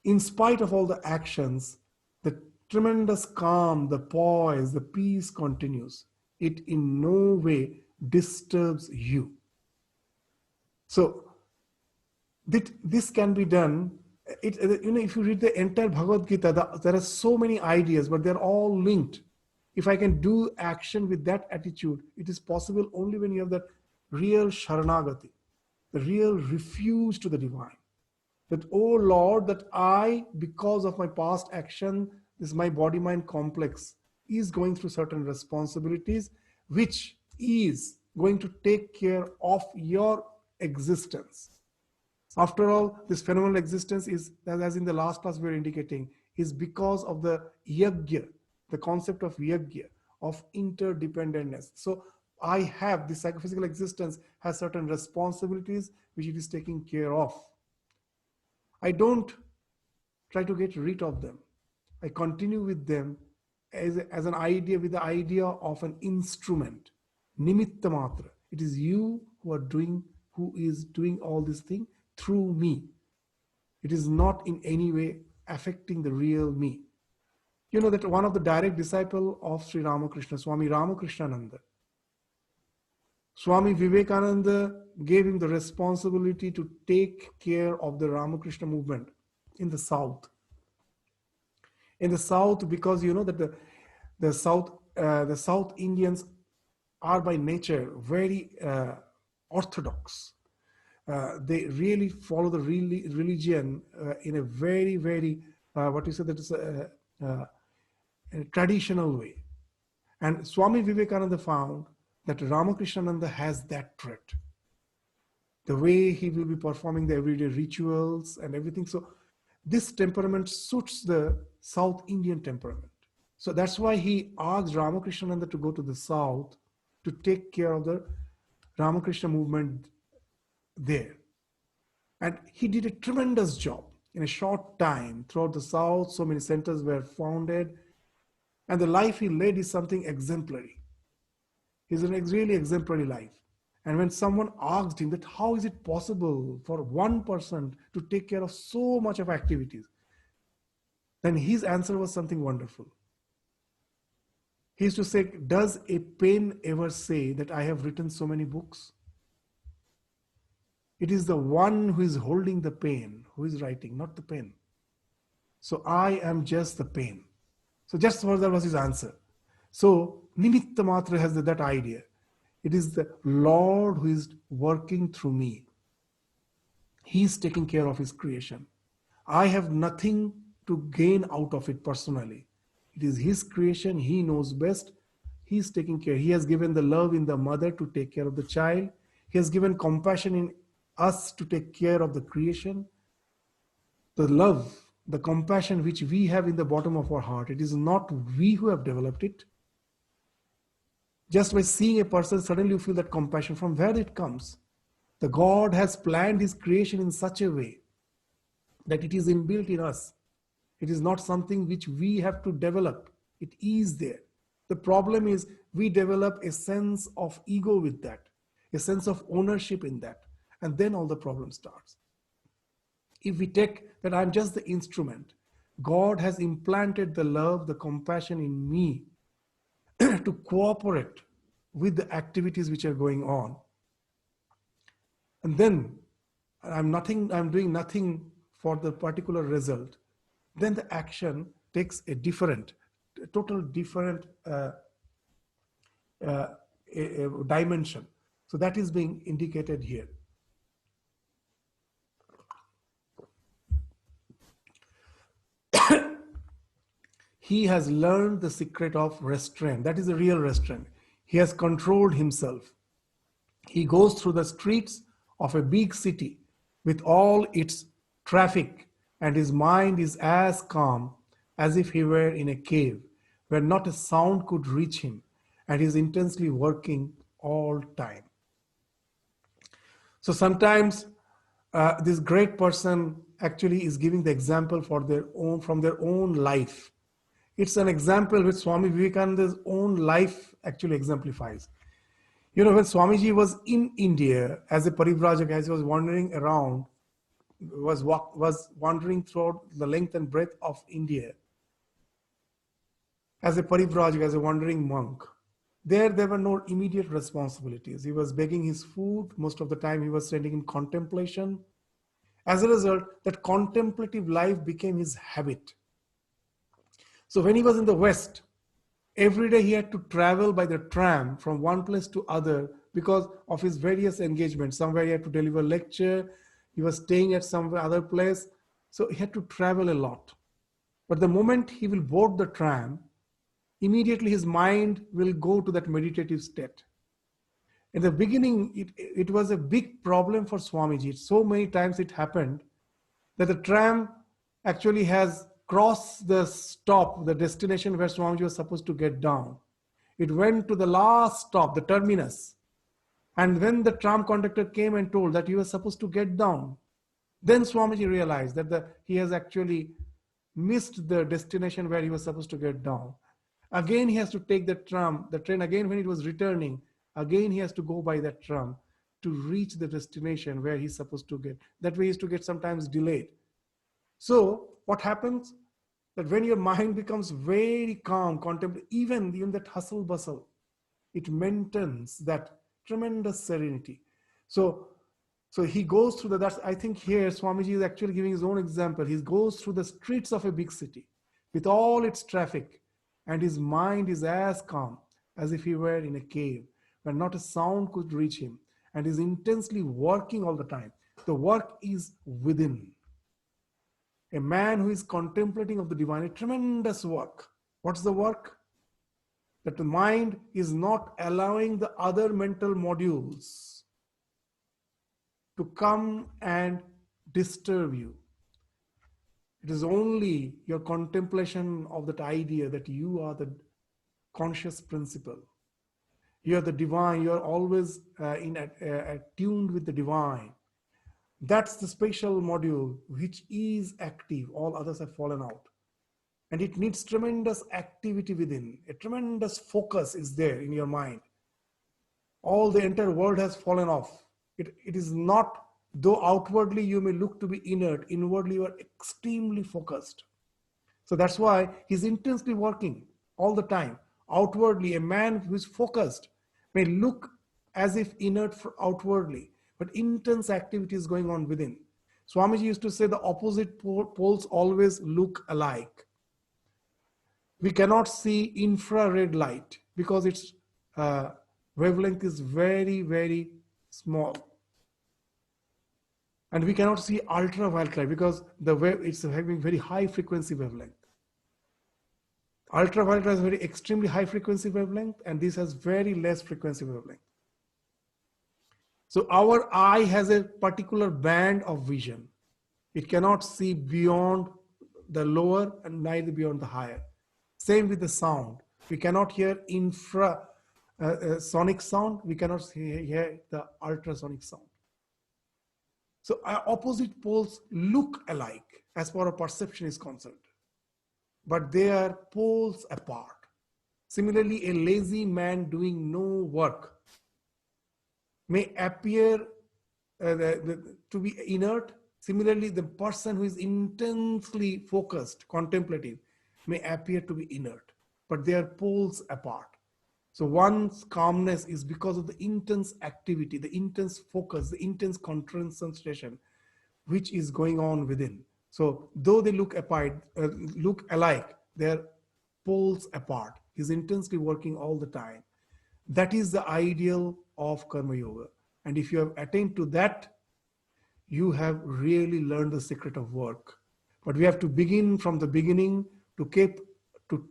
In spite of all the actions, the tremendous calm, the poise, the peace continues. It in no way disturbs you. So this can be done. If you read the entire Bhagavad Gita, there are so many ideas, but they're all linked. If I can do action with that attitude, it is possible only when you have that real Sharanagati, the real refuge to the divine. That, oh Lord, that I, because of my past action, this my body-mind complex is going through certain responsibilities, which is going to take care of your existence. After all, this phenomenal existence is, as in the last class we were indicating, is because of the yajna, the concept of yajna, of interdependentness. So I have this psychophysical existence has certain responsibilities which it is taking care of. I don't try to get rid of them. I continue with them as an idea, with the idea of an instrument, nimitta matra. It is you who is doing all this thing through me. It is not in any way affecting the real me. You know that one of the direct disciples of Sri Ramakrishna, Swami Ramakrishnananda, Swami Vivekananda gave him the responsibility to take care of the Ramakrishna movement in the South. In the South, because you know that the South Indians are by nature very orthodox. They really follow the religion in a very, very, a traditional way. And Swami Vivekananda found that Ramakrishnananda has that trait. The way he will be performing the everyday rituals and everything. So this temperament suits the South Indian temperament. So that's why he asked Ramakrishnananda to go to the South to take care of the Ramakrishna movement there. And he did a tremendous job. In a short time, throughout the South, so many centers were founded. And the life he led is something exemplary. It's a really exemplary life. And when someone asked him that how is it possible for one person to take care of so much of activities, then his answer was something wonderful. He used to say, does a pen ever say that I have written so many books? It is the one who is holding the pen who is writing, not the pen. So I am just the pen. So just for that was his answer. So nimitta matra has that idea. It is the Lord who is working through me. He is taking care of his creation. I have nothing to gain out of it personally. It is his creation. He knows best. He is taking care. He has given the love in the mother to take care of the child. He has given compassion in us to take care of the creation. The love, the compassion which we have in the bottom of our heart, it is not we who have developed it. Just by seeing a person, suddenly you feel that compassion. From where it comes? The God has planned his creation in such a way that it is inbuilt in us. It is not something which we have to develop. It is there. The problem is we develop a sense of ego with that, a sense of ownership in that, and then all the problem starts. If we take that I'm just the instrument, God has implanted the love, the compassion in me to cooperate with the activities which are going on. And then I'm doing nothing for the particular result. Then the action takes a total different a dimension. So that is being indicated here. He has learned the secret of restraint. That is the real restraint. He has controlled himself. He goes through the streets of a big city with all its traffic, and his mind is as calm as if he were in a cave where not a sound could reach him, and he is intensely working all time. So sometimes this great person actually is giving the example from their own life. It's an example which Swami Vivekananda's own life actually exemplifies. You know, when Swamiji was in India as a parivrajak, as he was wandering around, was wandering throughout the length and breadth of India as a parivrajak, as a wandering monk, there were no immediate responsibilities. He was begging his food. Most of the time he was spending in contemplation. As a result, that contemplative life became his habit. So when he was in the West, every day he had to travel by the tram from one place to other because of his various engagements. Somewhere he had to deliver lecture, he was staying at some other place, so he had to travel a lot. But the moment he will board the tram, immediately his mind will go to that meditative state. In the beginning, it was a big problem for Swamiji. So many times it happened that the tram actually has crossed the stop, the destination where Swamiji was supposed to get down. It went to the last stop, the terminus. And when the tram conductor came and told that he was supposed to get down, then Swamiji realized that he has actually missed the destination where he was supposed to get down. Again, he has to take the train again when it was returning. Again, he has to go by that tram to reach the destination where he's supposed to get. That way, he used to get sometimes delayed. So what happens? That when your mind becomes very calm, contemplative, even that hustle bustle, it maintains that tremendous serenity. So he goes through that's, I think here Swamiji is actually giving his own example. He goes through the streets of a big city with all its traffic, and his mind is as calm as if he were in a cave where not a sound could reach him, and is intensely working all the time. The work is within. A man who is contemplating of the divine, a tremendous work. What's the work? That the mind is not allowing the other mental modules to come and disturb you. It is only your contemplation of that idea that you are the conscious principle. You are the divine. You are always attuned with the divine. That's the special module which is active. All others have fallen out. And it needs tremendous activity within. A tremendous focus is there in your mind. All the entire world has fallen off. It is not, though outwardly you may look to be inert, inwardly you are extremely focused. So that's why he's intensely working all the time. Outwardly, a man who is focused may look as if inert outwardly, but intense activity is going on within. Swamiji used to say the opposite poles always look alike. We cannot see infrared light because its wavelength is very, very small. And we cannot see ultraviolet light because it's having very high frequency wavelength. Ultraviolet has very extremely high frequency wavelength, and this has very less frequency wavelength. So our eye has a particular band of vision. It cannot see beyond the lower and neither beyond the higher. Same with the sound. We cannot hear sonic sound. We cannot hear the ultrasonic sound. So our opposite poles look alike as far as perception is concerned, but they are poles apart. Similarly, a lazy man doing no work may appear to be inert. Similarly, the person who is intensely focused, contemplative, may appear to be inert, but they are poles apart. So one's calmness is because of the intense activity, the intense focus, the intense concentration, which is going on within. So though they look alike, they're poles apart. He's intensely working all the time. That is the ideal of Karma Yoga. And if you have attained to that, you have really learned the secret of work. But we have to begin from the beginning to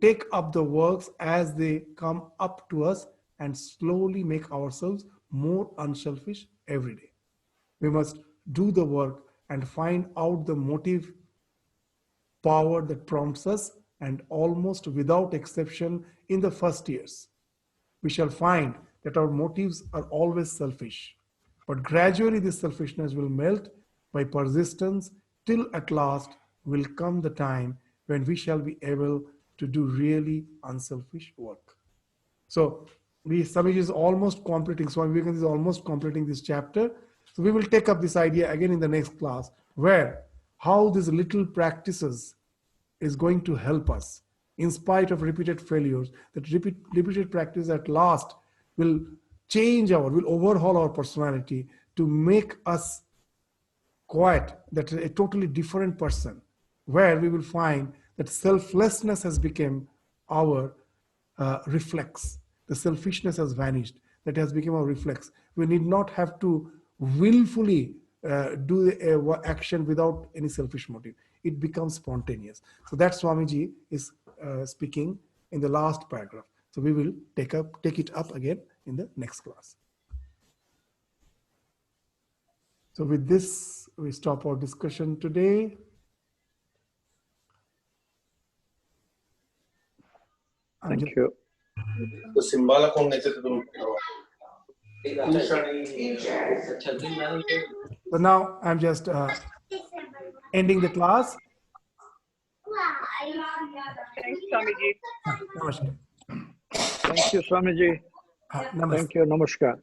take up the works as they come up to us and slowly make ourselves more unselfish every day. We must do the work and find out the motive power that prompts us, and almost without exception in the first years, we shall find that our motives are always selfish. But gradually this selfishness will melt by persistence till at last will come the time when we shall be able to do really unselfish work. So Swamiji is almost completing, Swami Vivekananda is almost completing this chapter. So we will take up this idea again in the next class, where how these little practices is going to help us in spite of repeated failures, that repeated practice at last will will overhaul our personality to make us quite that a totally different person, where we will find that selflessness has become our reflex. The selfishness has vanished. That has become our reflex. We need not have to willfully do action without any selfish motive. It becomes spontaneous. So that Swamiji is speaking in the last paragraph. So we will take it up again in the next class. So with this, we stop our discussion today. Thank you. So now I'm just ending the class. Thanks, Swamiji. Namaskar. Thank you, Swamiji. Namaskar. Thank you. Namaskar.